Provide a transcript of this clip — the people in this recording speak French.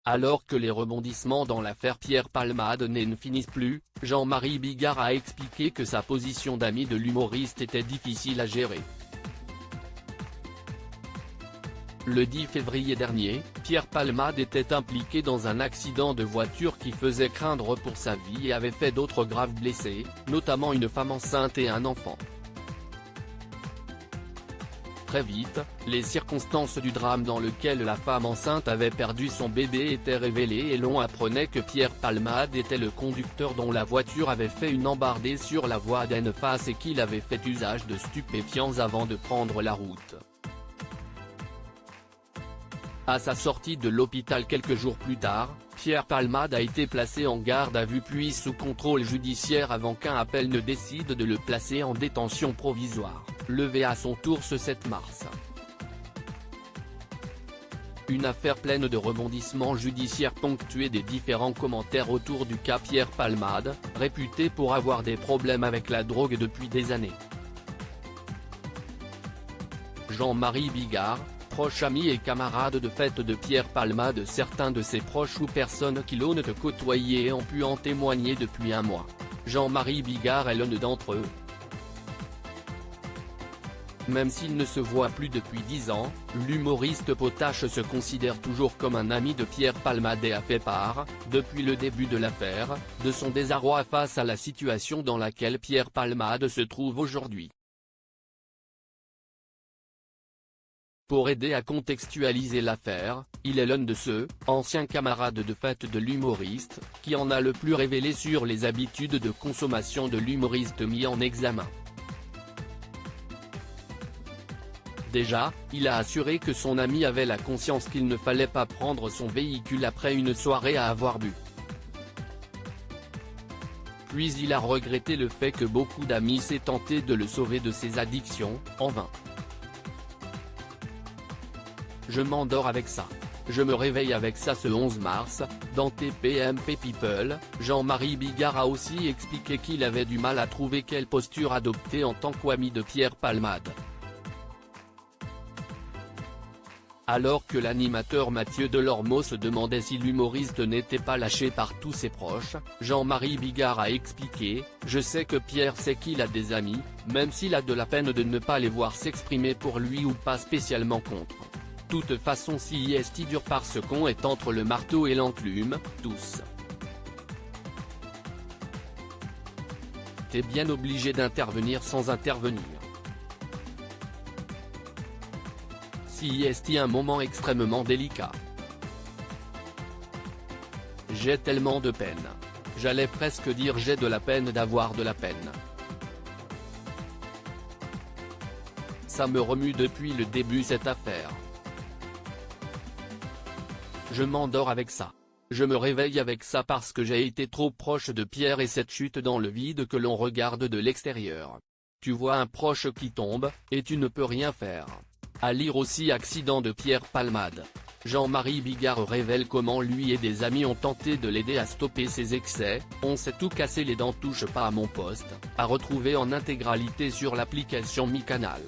Alors que les rebondissements dans l'affaire Pierre Palmade ne finissent plus, Jean-Marie Bigard a expliqué que sa position d'ami de l'humoriste était difficile à gérer. Le 10 février dernier, Pierre Palmade était impliqué dans un accident de voiture qui faisait craindre pour sa vie et avait fait d'autres graves blessés, notamment une femme enceinte et un enfant. Très vite, les circonstances du drame dans lequel la femme enceinte avait perdu son bébé étaient révélées et l'on apprenait que Pierre Palmade était le conducteur dont la voiture avait fait une embardée sur la voie d'en face et qu'il avait fait usage de stupéfiants avant de prendre la route. À sa sortie de l'hôpital quelques jours plus tard, Pierre Palmade a été placé en garde à vue puis sous contrôle judiciaire avant qu'un appel ne décide de le placer en détention provisoire, levé à son tour ce 7 mars. Une affaire pleine de rebondissements judiciaires ponctuée des différents commentaires autour du cas Pierre Palmade, réputé pour avoir des problèmes avec la drogue depuis des années. Jean-Marie Bigard, proche ami et camarade de fête de Pierre Palmade. Certains de ses proches ou personnes qui l'ont côtoyé ont pu en témoigner depuis un mois. Jean-Marie Bigard est l'un d'entre eux. Même s'il ne se voit plus depuis 10 ans, l'humoriste potache se considère toujours comme un ami de Pierre Palmade et a fait part, depuis le début de l'affaire, de son désarroi face à la situation dans laquelle Pierre Palmade se trouve aujourd'hui. Pour aider à contextualiser l'affaire, il est l'un de ceux, anciens camarades de fête de l'humoriste, qui en a le plus révélé sur les habitudes de consommation de l'humoriste mis en examen. Déjà, il a assuré que son ami avait la conscience qu'il ne fallait pas prendre son véhicule après une soirée à avoir bu. Puis il a regretté le fait que beaucoup d'amis s'aient tenté de le sauver de ses addictions, en vain. Je m'endors avec ça. Je me réveille avec ça ce 11 mars, dans TPMP People, Jean-Marie Bigard a aussi expliqué qu'il avait du mal à trouver quelle posture adopter en tant qu'ami de Pierre Palmade. Alors que l'animateur Mathieu Delormeau se demandait si l'humoriste n'était pas lâché par tous ses proches, Jean-Marie Bigard a expliqué « Je sais que Pierre sait qu'il a des amis, même s'il a de la peine de ne pas les voir s'exprimer pour lui ou pas spécialement contre. Toute façon si est dur parce qu'on est entre le marteau et l'enclume, tous. T'es bien obligé d'intervenir sans intervenir. Si est un moment extrêmement délicat. J'ai tellement de peine. J'allais presque dire j'ai de la peine d'avoir de la peine. Ça me remue depuis le début cette affaire. Je m'endors avec ça. Je me réveille avec ça parce que j'ai été trop proche de Pierre et cette chute dans le vide que l'on regarde de l'extérieur. Tu vois un proche qui tombe, et tu ne peux rien faire. À lire aussi accident de Pierre Palmade. Jean-Marie Bigard révèle comment lui et des amis ont tenté de l'aider à stopper ses excès. On s'est tout cassé les dents, touche pas à mon poste, à retrouver en intégralité sur l'application Mi Canal.